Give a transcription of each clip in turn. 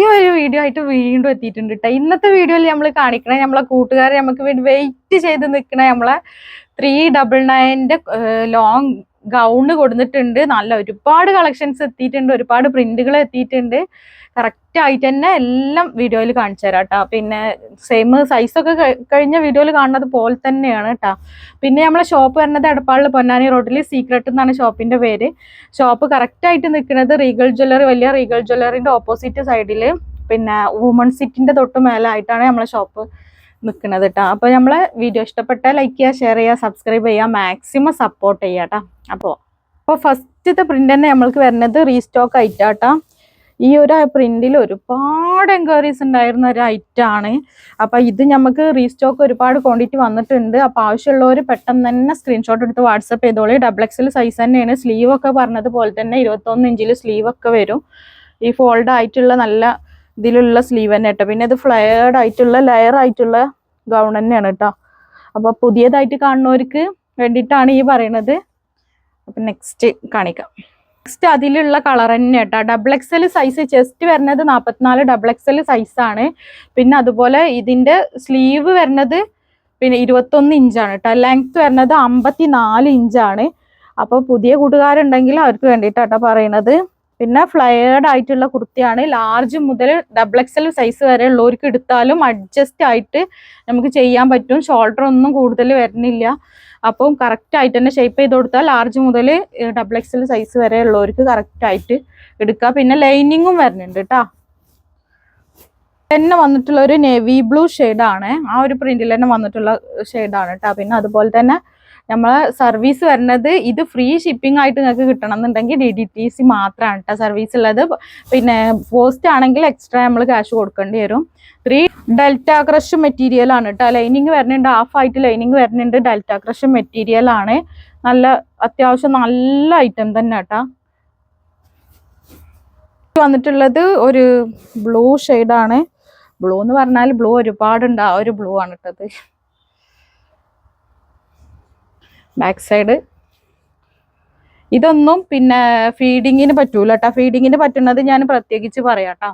ഈ ഒരു വീഡിയോ ആയിട്ട് വീണ്ടും എത്തിയിട്ടുണ്ട് കേട്ടോ. ഇന്നത്തെ വീഡിയോയിൽ നമ്മൾ കാണിക്കണേ നമ്മളെ കൂട്ടുകാരെ നമുക്ക് വേണ്ടി വെയിറ്റ് ചെയ്ത് നിൽക്കണ നമ്മളെ 399 ലോങ് ഗൗണ് കൊടുത്തിട്ടുണ്ട്. നല്ല ഒരുപാട് കളക്ഷൻസ് എത്തിയിട്ടുണ്ട്, ഒരുപാട് പ്രിന്റുകൾ എത്തിയിട്ടുണ്ട്. കറക്റ്റ് ആയിട്ട് തന്നെ എല്ലാം വീഡിയോയിൽ കാണിച്ചു തരാം കേട്ടോ. പിന്നെ സെയിം സൈസൊക്കെ കഴിഞ്ഞ വീഡിയോയിൽ കാണുന്നത് പോലെ തന്നെയാണ് കേട്ടോ. പിന്നെ നമ്മളെ ഷോപ്പ് വരുന്നത് എടപ്പാളിൽ പൊന്നാനി റോഡിൽ സീക്രട്ട് എന്നാണ് ഷോപ്പിന്റെ പേര്. ഷോപ്പ് കറക്റ്റ് ആയിട്ട് നിൽക്കുന്നത് റീഗൽ ജ്വല്ലറി, വലിയ റീഗൽ ജ്വല്ലറിന്റെ ഓപ്പോസിറ്റ് സൈഡിൽ, പിന്നെ വുമൺ സിറ്റിന്റെ തൊട്ട് മേലായിട്ടാണ് നമ്മളെ ഷോപ്പ് നിൽക്കുന്നത് കേട്ടോ. അപ്പോൾ നമ്മളെ വീഡിയോ ഇഷ്ടപ്പെട്ടാൽ ലൈക്ക് ചെയ്യുക, ഷെയർ ചെയ്യുക, സബ്സ്ക്രൈബ് ചെയ്യുക, മാക്സിമം സപ്പോർട്ട് ചെയ്യുക കേട്ടോ. അപ്പോൾ ഫസ്റ്റത്തെ പ്രിന്റ് തന്നെ നമ്മൾക്ക് വരുന്നത് റീസ്റ്റോക്ക് ഐറ്റാട്ടോ. ഈ ഒരു പ്രിന്റിൽ ഒരുപാട് എൻക്വയറീസ് ഉണ്ടായിരുന്ന ഒരു ഐറ്റാണ്. അപ്പോൾ ഇത് നമുക്ക് റീസ്റ്റോക്ക് ഒരുപാട് ക്വാണ്ടിറ്റി വന്നിട്ടുണ്ട്. അപ്പോൾ ആവശ്യമുള്ളവർ പെട്ടെന്ന് തന്നെ സ്ക്രീൻഷോട്ട് എടുത്ത് വാട്സപ്പ് ചെയ്തോളി. XXL സൈസ് തന്നെയാണ്. സ്ലീവ് ഒക്കെ പറഞ്ഞതുപോലെ തന്നെ 21 ഇഞ്ചിൽ സ്ലീവ് ഒക്കെ വരും. ഈ ഫോൾഡ് ആയിട്ടുള്ള നല്ല ഇതിലുള്ള സ്ലീവ് തന്നെ കേട്ടോ. പിന്നെ ഇത് ഫ്ലെയർഡ് ആയിട്ടുള്ള ലെയർ ആയിട്ടുള്ള ഗൗൺ തന്നെയാണ് കേട്ടോ. അപ്പോൾ പുതിയതായിട്ട് കാണുന്നവർക്ക് വേണ്ടിയിട്ടാണ് ഈ പറയുന്നത്. അപ്പം നെക്സ്റ്റ് കാണിക്കാം. നെക്സ്റ്റ് അതിലുള്ള കളർ തന്നെ കേട്ടോ. XXL സൈസ് ചെസ്റ്റ് വരുന്നത് 44 XXL സൈസാണ്. പിന്നെ അതുപോലെ ഇതിൻ്റെ സ്ലീവ് വരുന്നത് പിന്നെ 21 ഇഞ്ചാണ് കേട്ടോ. ലെങ്ത് വരുന്നത് 54 ഇഞ്ചാണ്. അപ്പോൾ പുതിയ കൂട്ടുകാരുണ്ടെങ്കിൽ അവർക്ക് വേണ്ടിയിട്ടാട്ടോ പറയണത്. പിന്നെ ഫ്ലയേർഡ് ആയിട്ടുള്ള കുർത്തിയാണ്. ലാർജ് മുതൽ XXL സൈസ് വരെ ഉള്ളവർക്ക് എടുത്താലും അഡ്ജസ്റ്റ് ആയിട്ട് നമുക്ക് ചെയ്യാൻ പറ്റും. ഷോൾഡർ ഒന്നും കൂടുതൽ വരുന്നില്ല. അപ്പം കറക്റ്റ് ആയിട്ട് തന്നെ ഷേപ്പ് ചെയ്ത് കൊടുത്താൽ ലാർജ് മുതൽ XXL സൈസ് വരെ ഉള്ളവർക്ക് കറക്റ്റ് ആയിട്ട് എടുക്കാം. പിന്നെ ലൈനിങ്ങും വരുന്നുണ്ട് കേട്ടോ. തന്നെ വന്നിട്ടുള്ള ഒരു നേവി ബ്ലൂ ഷെയ്ഡാണ്. ആ ഒരു പ്രിന്റിൽ തന്നെ വന്നിട്ടുള്ള ഷെയ്ഡാണ് കേട്ടോ. പിന്നെ അതുപോലെ തന്നെ നമ്മളെ സർവീസ് വരുന്നത് ഇത് ഫ്രീ ഷിപ്പിംഗ് ആയിട്ട് നിങ്ങൾക്ക് കിട്ടണം എന്നുണ്ടെങ്കിൽ DDTC മാത്രമാണ് കേട്ടോ സർവീസ് ഉള്ളത്. പിന്നെ പോസ്റ്റ് ആണെങ്കിൽ എക്സ്ട്രാ നമ്മൾ ക്യാഷ് കൊടുക്കേണ്ടി വരും. 3 ഡെൽറ്റ ക്രഷ് മെറ്റീരിയൽ ആണ് കേട്ടോ. ലൈനിങ് വരുന്നുണ്ട്, ഹാഫ് ലൈനിങ് വരുന്നുണ്ട്. ഡെൽറ്റ ക്രഷ് മെറ്റീരിയൽ ആണ്. നല്ല അത്യാവശ്യം നല്ല ഐറ്റം തന്നെ കേട്ടോ. വന്നിട്ടുള്ളത് ഒരു ബ്ലൂ ഷെയ്ഡാണ്. ബ്ലൂ എന്ന് പറഞ്ഞാൽ ബ്ലൂ ഒരുപാടുണ്ട്. ആ ഒരു ബ്ലൂ ആണ് ഇട്ടത്. ബാക്ക് സൈഡ് ഇതൊന്നും പിന്നെ ഫീഡിങ്ങിന് പറ്റൂല കേട്ടോ. ഫീഡിങ്ങിന് പറ്റുന്നത് ഞാൻ പ്രത്യേകിച്ച് പറയാം കേട്ടോ.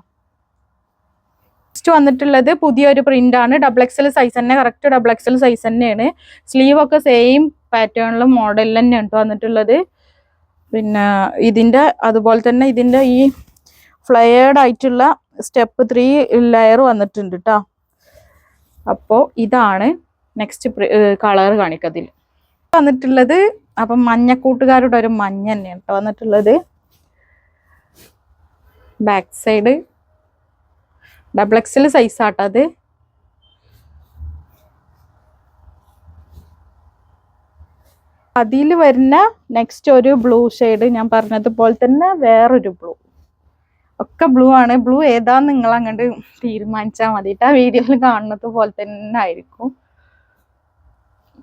നെക്സ്റ്റ് വന്നിട്ടുള്ളത് പുതിയൊരു പ്രിന്റ് ആണ്. XXL സൈസ് തന്നെ, കറക്റ്റ് XXL സൈസ് തന്നെയാണ്. സ്ലീവ് ഒക്കെ സെയിം പാറ്റേണിലും മോഡലിൽ തന്നെയാണ് വന്നിട്ടുള്ളത്. പിന്നെ ഇതിൻ്റെ അതുപോലെ തന്നെ ഇതിൻ്റെ ഈ ഫ്ലയേർഡ് ആയിട്ടുള്ള സ്റ്റെപ്പ് 3 ലെയർ വന്നിട്ടുണ്ട് കേട്ടോ. അപ്പോൾ ഇതാണ് നെക്സ്റ്റ് കളർ കാണിക്കതിൽ വന്നിട്ടുള്ളത്. അപ്പം മഞ്ഞക്കൂട്ടുകാരുടെ ഒരു മഞ്ഞ തന്നെയാണ് കേട്ടോ വന്നിട്ടുള്ളത്. ബാക്ക് സൈഡ് XXL സൈസ് ആട്ടോ അത്. അതിൽ വരുന്ന നെക്സ്റ്റ് ഒരു ബ്ലൂ ഷെയ്ഡ്, ഞാൻ പറഞ്ഞതുപോലെ തന്നെ വേറൊരു ബ്ലൂ, ഒക്കെ ബ്ലൂ ആണ്. ബ്ലൂ ഏതാന്ന് നിങ്ങൾ അങ്ങോട്ട് തീരുമാനിച്ചാൽ മതിട്ട്. ആ വീഡിയോയിൽ കാണുന്നത് പോലെ തന്നെ ആയിരിക്കും.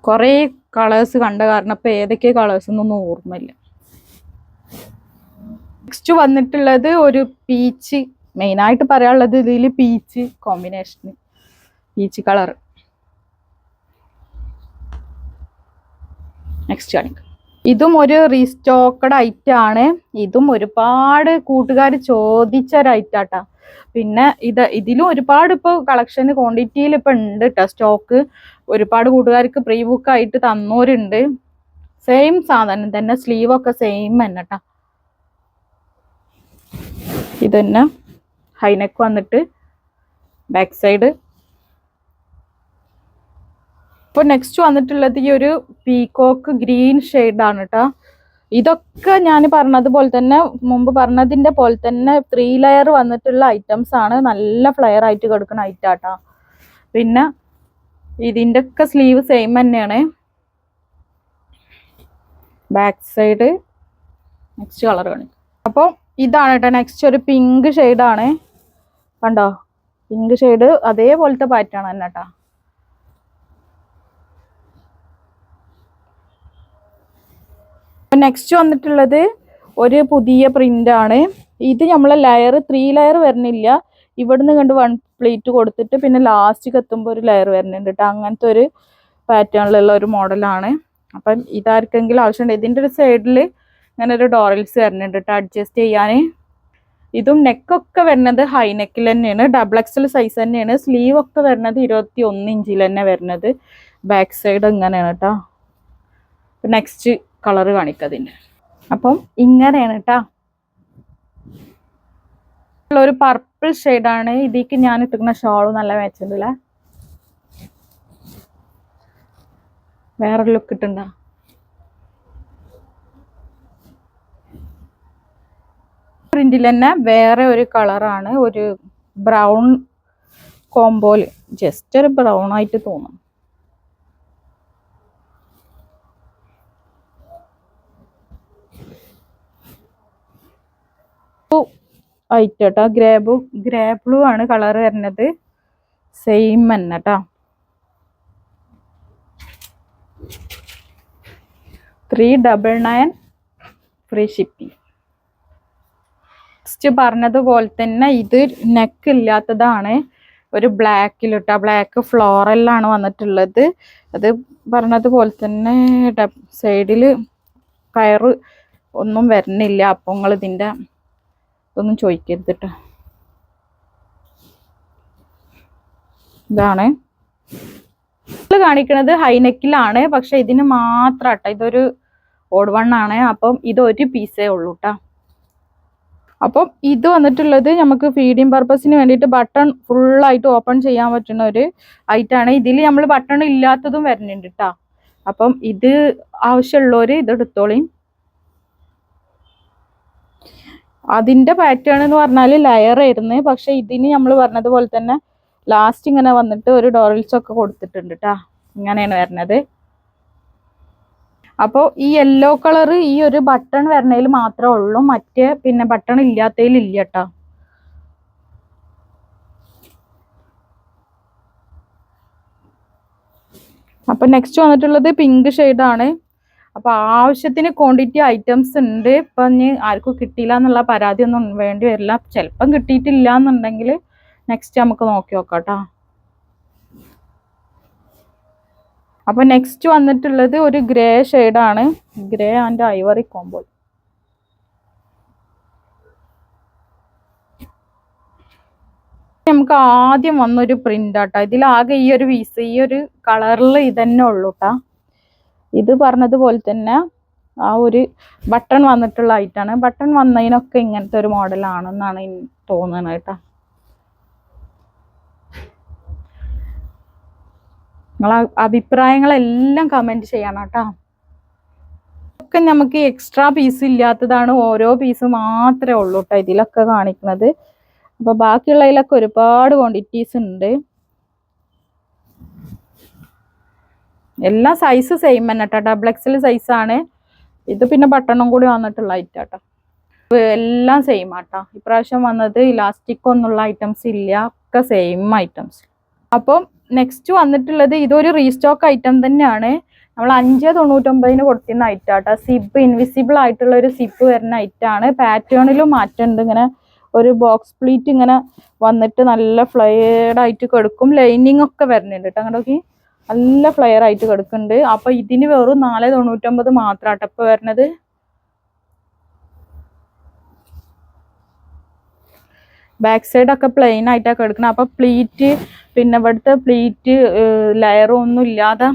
കുറേ കളേഴ്സ് കണ്ട കാരണം ഇപ്പം ഏതൊക്കെ കളേഴ്സ് ഒന്നും ഓർമ്മയില്ല. നെക്സ്റ്റ് വന്നിട്ടുള്ളത് ഒരു പീച്ച്, മെയിനായിട്ട് പറയാനുള്ളത് ഇതിൽ peach combination, peach colour. Next കാണിക്കാം. ഇതും ഒരു റീസ്റ്റോക്കഡ് ഐറ്റം ആണ്. ഇതും ഒരുപാട് കൂട്ടുകാർ ചോദിച്ച ഒരു ഐറ്റാട്ടാ. പിന്നെ ഇതിലും ഒരുപാട് ഇപ്പോൾ കളക്ഷൻ ക്വാണ്ടിറ്റിയിൽ ഇപ്പം ഉണ്ട് കേട്ടോ സ്റ്റോക്ക്. ഒരുപാട് കൂട്ടുകാർക്ക് പ്രീ ബുക്ക് ആയിട്ട് തന്നോരുണ്ട്. സെയിം സാധനം തന്നെ, സ്ലീവ് ഒക്കെ സെയിം തന്നെ കേട്ടോ. ഇത് തന്നെ ഹൈനെക്ക് വന്നിട്ട് ബാക്ക് സൈഡ്. ഇപ്പോൾ നെക്സ്റ്റ് വന്നിട്ടുള്ളത് ഈ ഒരു പീകോക്ക് ഗ്രീൻ ഷെയ്ഡാണ് കേട്ടോ. ഇതൊക്കെ ഞാൻ പറഞ്ഞതുപോലെ തന്നെ മുമ്പ് പറഞ്ഞതിൻ്റെ പോലെ തന്നെ 3 ലെയർ വന്നിട്ടുള്ള ഐറ്റംസ് ആണ്. നല്ല ഫ്ലെയർ ആയിട്ട് കൊടുക്കുന്ന ഐറ്റം കേട്ടോ. പിന്നെ ഇതിൻ്റെ ഒക്കെ സ്ലീവ് സെയിം തന്നെയാണ്. ബാക്ക് സൈഡ് നെക്സ്റ്റ് കളർ കാണിക്കും. അപ്പോൾ ഇതാണ് കേട്ടോ നെക്സ്റ്റ് ഒരു പിങ്ക് ഷെയ്ഡാണ്. കണ്ടോ, പിങ്ക് ഷെയ്ഡ് അതേപോലത്തെ പാറ്റേൺ തന്നെ കേട്ടോ. നെക്സ്റ്റ് വന്നിട്ടുള്ളത് ഒരു പുതിയ പ്രിന്റ് ആണ്. ഇത് നമ്മളെ ലെയർ 3 ലെയർ വരുന്നില്ല. ഇവിടുന്ന് കണ്ട് 1 പ്ലേറ്റ് കൊടുത്തിട്ട് പിന്നെ ലാസ്റ്റ് എത്തുമ്പോൾ ഒരു ലെയർ വരുന്നുണ്ട് കേട്ടോ. അങ്ങനത്തെ ഒരു പാറ്റേണിലുള്ള ഒരു മോഡലാണ്. അപ്പം ഇതാർക്കെങ്കിലും ആവശ്യമുണ്ട്. ഇതിൻ്റെ ഒരു സൈഡിൽ ഇങ്ങനെ ഒരു ഡോറൽസ് വരുന്നുണ്ട് കേട്ടോ അഡ്ജസ്റ്റ് ചെയ്യാൻ. ഇതും നെക്കൊക്കെ വരുന്നത് ഹൈ നെക്കിൽ തന്നെയാണ്, ഡബിൾ എക്സൽ സൈസ് തന്നെയാണ്. സ്ലീവ് ഒക്കെ വരുന്നത് 21 ഇഞ്ചിൽ തന്നെ വരുന്നത്. ബാക്ക് സൈഡ് ഇങ്ങനെയാണ് കേട്ടോ. നെക്സ്റ്റ് കളർ കാണിക്കതിൻ്റെ. അപ്പം ഇങ്ങനെയാണ് കേട്ടോ. ഒരു പർപ്പിൾ ഷെയ്ഡാണ് ഇതിക്ക് ഞാൻ ഇട്ടിരിക്കുന്ന ഷോളും നല്ല മാച്ചുണ്ടല്ല. വേറെ ലുക്ക് ഇട്ടുണ്ടോ? പ്രിന്റിൽ തന്നെ വേറെ ഒരു കളറാണ്, ഒരു ബ്രൗൺ കോംബോയിൽ, ജസ്റ്റ് ഒരു ബ്രൗൺ ആയിട്ട് തോന്നും. വൈറ്റ് കേട്ടോ, ഗ്രേ ബ്ലൂ ആണ് കളർ വരുന്നത്. സെയിം തന്നെ കേട്ടോ. 399 ഫ്രീ ഷിപ്പിംഗ്. നെക്സ്റ്റ് പറഞ്ഞതുപോലെ തന്നെ ഇത് നെക്ക് ഇല്ലാത്തതാണ്, ഒരു ബ്ലാക്കിൽ കേട്ടോ. ബ്ലാക്ക് ഫ്ലോറലാണ് വന്നിട്ടുള്ളത്. അത് പറഞ്ഞതുപോലെ തന്നെ സൈഡിൽ കയറ് ഒന്നും വരുന്നില്ല. അപ്പോൾ നിങ്ങൾ ഇതിൻ്റെ ഇതൊന്നും ചോദിക്കരുത് കേട്ടോ. ഇതാണ് കാണിക്കുന്നത് ഹൈനെക്കിലാണ്, പക്ഷെ ഇതിന് മാത്രം കേട്ടോ. ഇതൊരു ഓഡ് വൺ ആണ്. അപ്പം ഇതൊരു പീസേ ഉള്ളൂ കേട്ടോ. അപ്പം ഇത് വന്നിട്ടുള്ളത് നമുക്ക് ഫീഡിങ് പർപ്പസിന് വേണ്ടിയിട്ട് ബട്ടൺ ഫുള്ളായിട്ട് ഓപ്പൺ ചെയ്യാൻ പറ്റുന്ന ഒരു ഐറ്റാണ്. ഇതിൽ നമ്മൾ ബട്ടൺ ഇല്ലാത്തതും വരുന്നുണ്ട് കേട്ടോ. അപ്പം ഇത് ആവശ്യമുള്ളവർ ഇത് എടുത്തോളിയും. അതിൻ്റെ പാറ്റേൺ എന്ന് പറഞ്ഞാൽ ലെയർ ആയിരുന്നു, പക്ഷെ ഇതിന് നമ്മൾ പറഞ്ഞതുപോലെ തന്നെ ലാസ്റ്റ് ഇങ്ങനെ വന്നിട്ട് ഒരു ഡോറിൽസ് ഒക്കെ കൊടുത്തിട്ടുണ്ട് കേട്ടോ. ഇങ്ങനെയാണ് വരുന്നത്. അപ്പോൾ ഈ യെല്ലോ കളർ ഈ ഒരു ബട്ടൺ വരുന്നതിൽ മാത്രമേ ഉള്ളൂ, മറ്റേ പിന്നെ ബട്ടൺ ഇല്ലാത്തതിൽ ഇല്ല കേട്ടോ. അപ്പൊ നെക്സ്റ്റ് വന്നിട്ടുള്ളത് പിങ്ക് ഷെയ്ഡാണ്. അപ്പൊ ആവശ്യത്തിന് ക്വാണ്ടിറ്റി ഐറ്റംസ് ഉണ്ട്. ഇപ്പൊ ഇനി ആർക്കും കിട്ടിയില്ല എന്നുള്ള പരാതി ഒന്നും വേണ്ടി വരില്ല. ചിലപ്പം കിട്ടിയിട്ടില്ല എന്നുണ്ടെങ്കിൽ നെക്സ്റ്റ് നമുക്ക് നോക്കി നോക്കാം കേട്ടോ. അപ്പൊ നെക്സ്റ്റ് വന്നിട്ടുള്ളത് ഒരു ഗ്രേ ഷെയ്ഡാണ്, ഗ്രേ ആൻഡ് ഐവറി കോംബോ. നമുക്ക് ആദ്യം വന്നൊരു പ്രിന്റ് ആട്ടോ. ഇതിലാകെ ഈ ഒരു പീസ് ഈ ഒരു കളറിൽ ഇതന്നെ ഉള്ളൂ കേട്ടോ. ഇത് പറഞ്ഞതുപോലെ തന്നെ ആ ഒരു ബട്ടൺ വന്നിട്ടുള്ള ഐറ്റാണ്. ബട്ടൺ വന്നതിനൊക്കെ ഇങ്ങനത്തെ ഒരു മോഡലാണെന്നാണ് തോന്നുന്നത് കേട്ടോ. നിങ്ങളെ അഭിപ്രായങ്ങളെല്ലാം കമന്റ് ചെയ്യണം കേട്ടോ. ഒക്കെ നമുക്ക് എക്സ്ട്രാ പീസ് ഇല്ലാത്തതാണ്, ഓരോ പീസ് മാത്രമേ ഉള്ളൂ കേട്ടോ ഇതിലൊക്കെ കാണിക്കുന്നത്. അപ്പൊ ബാക്കിയുള്ളതിലൊക്കെ ഒരുപാട് ക്വാണ്ടിറ്റീസ് ഉണ്ട്. എല്ലാ സൈസ് സെയിം തന്നെ കേട്ടോ, ഡബിൾ എക്സൽ സൈസാണ് ഇത്. പിന്നെ ബട്ടണും കൂടി വന്നിട്ടുള്ള ഐറ്റാട്ടോ. എല്ലാം സെയിം ആട്ടോ. ഇപ്രാവശ്യം വന്നത് ഇലാസ്റ്റിക് ഒന്നുള്ള ഐറ്റംസ് ഇല്ല, ഒക്കെ സെയിം ഐറ്റംസ്. അപ്പം നെക്സ്റ്റ് വന്നിട്ടുള്ളത് ഇതൊരു റീസ്റ്റോക്ക് ഐറ്റം തന്നെയാണ്. നമ്മൾ 599 കൊടുത്തിരുന്ന ഐറ്റാട്ടോ. സിബ് ഇൻവിസിബിൾ ആയിട്ടുള്ള ഒരു സിബ് വരുന്ന ഐറ്റാണ്. പാറ്റേണിലും മാറ്റമുണ്ട്. ഇങ്ങനെ ഒരു ബോക്സ് പ്ലീറ്റ് ഇങ്ങനെ വന്നിട്ട് നല്ല ഫ്ലെയർഡ് ആയിട്ട് കിടക്കും. ലൈനിങ് ഒക്കെ വരുന്നുണ്ട് കേട്ടോ. അങ്ങോട്ടേക്ക് നല്ല ഫ്ലെയർ ആയിട്ട് കിടക്കുന്നുണ്ട്. അപ്പൊ ഇതിന് വെറും 499 മാത്രാട്ടോ ഇപ്പൊ വരുന്നത്. ബാക്ക് സൈഡ് ഒക്കെ പ്ലെയിൻ ആയിട്ടാണ് കിടക്കുന്നത്. അപ്പൊ പ്ലീറ്റ് പിന്നെ ഇവിടുത്തെ പ്ലീറ്റ് ലെയറും ഒന്നും ഇല്ലാതെ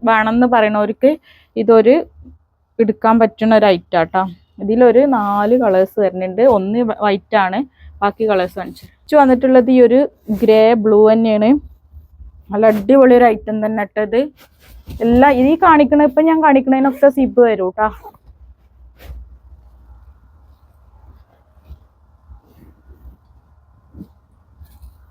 വേണമെന്ന് പറയുന്നവർക്ക് ഇതൊരു എടുക്കാൻ പറ്റുന്ന ഒരു ഐറ്റാട്ടോ. ഇതിലൊരു 4 കളേഴ്സ് വരുന്നുണ്ട്. ഒന്ന് വൈറ്റ് ആണ്, ബാക്കി കളേഴ്സ് കാണിച്ചു വന്നിട്ടുള്ളത് ഈ ഒരു ഗ്രേ ബ്ലൂ തന്നെയാണ്. നല്ല അടിപൊളി ഒരു ഐറ്റം തന്നെ ഇട്ടത്. എല്ലാം ഇത് കാണിക്കണ ഇപ്പൊ ഞാൻ കാണിക്കണതിനൊക്കെ സിബ് വരും കേട്ടോ.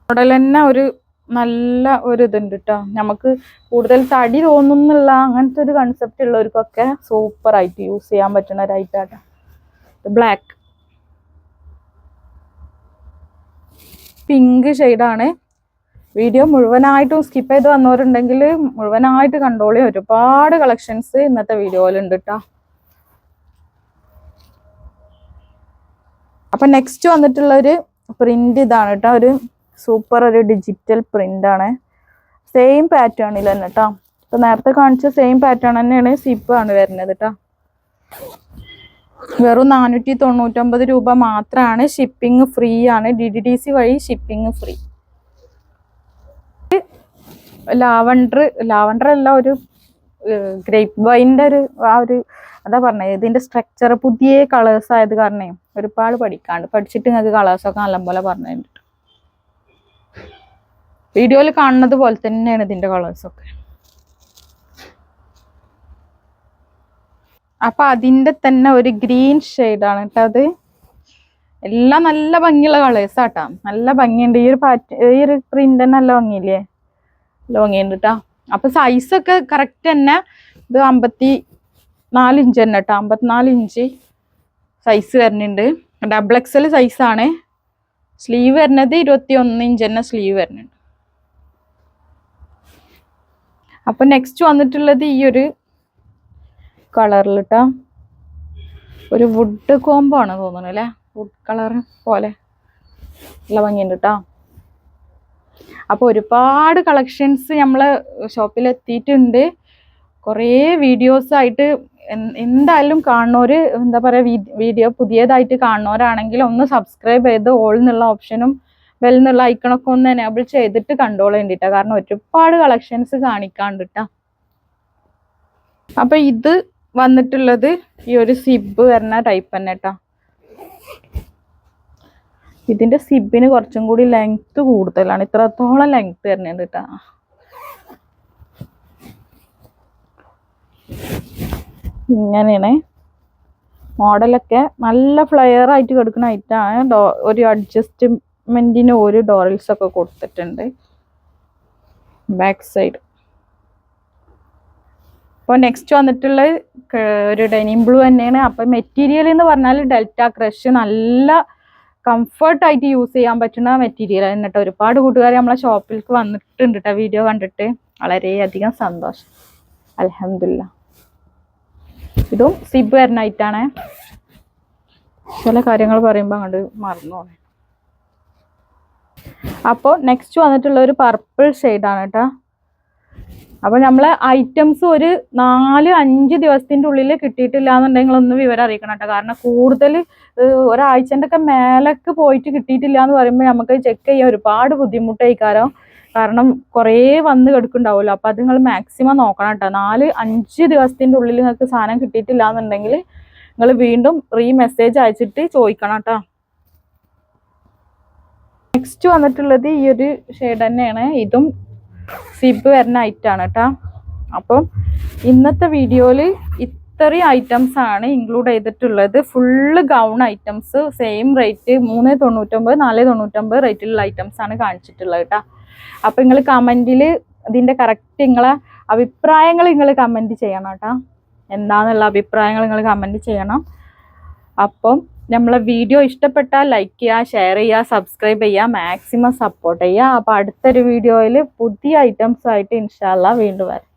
മോഡൽ തന്നെ ഒരു നല്ല ഒരു ഇതുണ്ട് കേട്ടോ. നമുക്ക് കൂടുതൽ തടി തോന്നുന്നുള്ള അങ്ങനത്തെ ഒരു കൺസെപ്റ്റ് ഉള്ളവർക്കൊക്കെ സൂപ്പർ ആയിട്ട് യൂസ് ചെയ്യാൻ പറ്റുന്ന ഒരു ഐറ്റാട്ടോ. ബ്ലാക്ക് പിങ്ക് ഷെയ്ഡാണ്. വീഡിയോ മുഴുവനായിട്ടും സ്കിപ്പ് ചെയ്ത് വന്നവരുണ്ടെങ്കിൽ മുഴുവനായിട്ട് കണ്ടോളി. ഒരുപാട് കളക്ഷൻസ് ഇന്നത്തെ വീഡിയോയിലുണ്ട് കേട്ടോ. അപ്പൊ നെക്സ്റ്റ് വന്നിട്ടുള്ളൊരു പ്രിന്റ് ഇതാണ് കേട്ടോ. ഒരു സൂപ്പർ ഒരു ഡിജിറ്റൽ പ്രിന്റ് ആണ്. സെയിം പാറ്റേണിൽ തന്നെ കേട്ടോ. ഇപ്പൊ നേരത്തെ കാണിച്ച സെയിം പാറ്റേൺ തന്നെയാണ്. സിബ് ആണ് വരുന്നത് കേട്ടോ. വെറും 499 രൂപ മാത്രമാണ്. ഷിപ്പിംഗ് ഫ്രീ ആണ്. DDDC വഴി ഷിപ്പിംഗ് ഫ്രീ. ലാവണ്ടർ അല്ല, ഒരു ഗ്രേപ്പ് വൈൻ്റെ ഒരു അതാ പറഞ്ഞത്. ഇതിന്റെ സ്ട്രക്ചർ പുതിയ കളേഴ്സ് ആയത് കാരണം ഒരുപാട് പഠിച്ചിട്ട് നിങ്ങൾക്ക് കളേഴ്സൊക്കെ നല്ലപോലെ പറഞ്ഞിട്ടുണ്ട്. വീഡിയോയിൽ കാണുന്നത് പോലെ തന്നെയാണ് ഇതിന്റെ കളേഴ്സൊക്കെ. അപ്പൊ അതിന്റെ തന്നെ ഒരു ഗ്രീൻ ഷെയ്ഡാണ് കേട്ടോ അത്. എല്ലാം നല്ല ഭംഗിയുള്ള കളേഴ്സ് ആട്ടാ, നല്ല ഭംഗിയുണ്ട്. ഈ ഒരു പ്രിന്റ് തന്നെ നല്ല ഭംഗിയില്ലേ, നല്ല ഭംഗിയുണ്ട് കേട്ടോ. അപ്പൊ സൈസൊക്കെ കറക്റ്റ് തന്നെ. ഇത് 54 ഇഞ്ച് തന്നെ കേട്ടോ, 54 ഇഞ്ച് സൈസ് വരുന്നുണ്ട്. XXL സൈസാണ്. സ്ലീവ് വരുന്നത് 21 ഇഞ്ച് തന്നെ സ്ലീവ് വരുന്നുണ്ട്. അപ്പൊ നെക്സ്റ്റ് വന്നിട്ടുള്ളത് ഈ ഒരു കളറിൽ കേട്ടോ, ഒരു വുഡ് കോംബോ ആണ് തോന്നുന്നു അല്ലേ, വുഡ് കളർ പോലെ നല്ല ഭംഗിയുണ്ട് കേട്ടോ. അപ്പൊ ഒരുപാട് കളക്ഷൻസ് നമ്മളെ ഷോപ്പിൽ എത്തിയിട്ടുണ്ട്. കുറേ വീഡിയോസ് ആയിട്ട് എന്തായാലും കാണുന്നവര് എന്താ പറയാ, വീഡിയോ പുതിയതായിട്ട് കാണുന്നവരാണെങ്കിൽ ഒന്ന് സബ്സ്ക്രൈബ് ചെയ്ത് ഓൾ എന്നുള്ള ഓപ്ഷനും ബെൽ എന്നുള്ള ഐക്കണൊക്കെ ഒന്ന് എനേബിൾ ചെയ്തിട്ട് കണ്ടോളേണ്ടിട്ടാ, കാരണം ഒരുപാട് കളക്ഷൻസ് കാണിക്കാണ്ട് ട്ടാ. അപ്പൊ ഇത് വന്നിട്ടുള്ളത് ഈ ഒരു സിബ് വരുന്ന ടൈപ്പ് തന്നെ കേട്ടോ. ഇതിന്റെ സിബിന് കുറച്ചും കൂടി ലെങ്ത് കൂടുതലാണ്, ഇത്രത്തോളം ലെങ്ത് വരുന്നുണ്ട് കേട്ടോ. ഇങ്ങനെയാണ് മോഡലൊക്കെ, നല്ല ഫ്ലെയർ ആയിട്ട് കിടക്കുന്ന ഐറ്റാണ്. ഒരു അഡ്ജസ്റ്റ്മെന്റിന് ഒരു ഡോറൽസ് ഒക്കെ കൊടുത്തിട്ടുണ്ട് ബാക്ക് സൈഡ്. അപ്പോൾ നെക്സ്റ്റ് വന്നിട്ടുള്ള ഒരു ഡെനിം ബ്ലൂ തന്നെയാണ്. അപ്പം മെറ്റീരിയൽ എന്ന് പറഞ്ഞാൽ ഡെൽറ്റ ക്രഷ്, നല്ല കംഫർട്ടായിട്ട് യൂസ് ചെയ്യാൻ പറ്റുന്ന മെറ്റീരിയൽ ആണ് കേട്ടോ. ഒരുപാട് കൂട്ടുകാർ നമ്മളെ ഷോപ്പിലേക്ക് വന്നിട്ടുണ്ട് കേട്ടോ, വീഡിയോ കണ്ടിട്ട്. വളരെയധികം സന്തോഷം, അൽഹംദുലില്ലാ. ഇതും സിബ് വരുന്നതായിട്ടാണ്. ചില കാര്യങ്ങൾ പറയുമ്പോൾ അങ്ങോട്ട് മറന്നു പോണേ. അപ്പോൾ നെക്സ്റ്റ് വന്നിട്ടുള്ള ഒരു പർപ്പിൾ ഷെയ്ഡാണ് കേട്ടോ. അപ്പോൾ നമ്മളെ ഐറ്റംസ് ഒരു 4-5 ദിവസത്തിൻ്റെ ഉള്ളിൽ കിട്ടിയിട്ടില്ല എന്നുണ്ടെങ്കിൽ ഒന്ന് വിവരം അറിയിക്കണം കേട്ടോ. കാരണം കൂടുതൽ ഒരാഴ്ചൻ്റെ ഒക്കെ മേലേക്ക് പോയിട്ട് കിട്ടിയിട്ടില്ല എന്ന് പറയുമ്പോൾ നമുക്ക് ചെക്ക് ചെയ്യാൻ ഒരുപാട് ബുദ്ധിമുട്ടായിക്കാരം. കാരണം കുറേ വന്ന് കിടക്കുന്നുണ്ടാവുമല്ലോ. അപ്പോൾ അത് നിങ്ങൾ മാക്സിമം നോക്കണം കേട്ടോ. 4-5 ദിവസത്തിൻ്റെ ഉള്ളിൽ നിങ്ങൾക്ക് സാധനം കിട്ടിയിട്ടില്ല എന്നുണ്ടെങ്കിൽ നിങ്ങൾ വീണ്ടും മെസ്സേജ് അയച്ചിട്ട് ചോദിക്കണം കേട്ടോ. നെക്സ്റ്റ് വന്നിട്ടുള്ളത് ഈ ഒരു ഷെയ്ഡ് തന്നെയാണ്. ഇതും സിബ് വരുന്ന ഐറ്റാണ് കേട്ടോ. അപ്പം ഇന്നത്തെ വീഡിയോയിൽ ഇത്രയും ഐറ്റംസ് ആണ് ഇൻക്ലൂഡ് ചെയ്തിട്ടുള്ളത്. Full gown items, same rate 399 499 റേറ്റിലുള്ള ഐറ്റംസ് ആണ് കാണിച്ചിട്ടുള്ളത് കേട്ടോ. അപ്പം നിങ്ങൾ കമൻറ്റിൽ ഇതിൻ്റെ കറക്റ്റ് നിങ്ങളെ അഭിപ്രായങ്ങൾ നിങ്ങൾ കമൻറ്റ് ചെയ്യണം കേട്ടോ. എന്താണെന്നുള്ള അഭിപ്രായങ്ങൾ നിങ്ങൾ കമൻറ്റ് ചെയ്യണം. അപ്പം നമ്മളെ വീഡിയോ ഇഷ്ടപ്പെട്ടാൽ ലൈക്ക് ചെയ്യുക, ഷെയർ ചെയ്യുക, സബ്സ്ക്രൈബ് ചെയ്യുക, മാക്സിമം സപ്പോർട്ട് ചെയ്യുക. അപ്പോൾ അടുത്തൊരു വീഡിയോയിൽ പുതിയ ഐറ്റംസ് ആയിട്ട് ഇൻഷാ അല്ലാഹ് വീണ്ടും വരാം.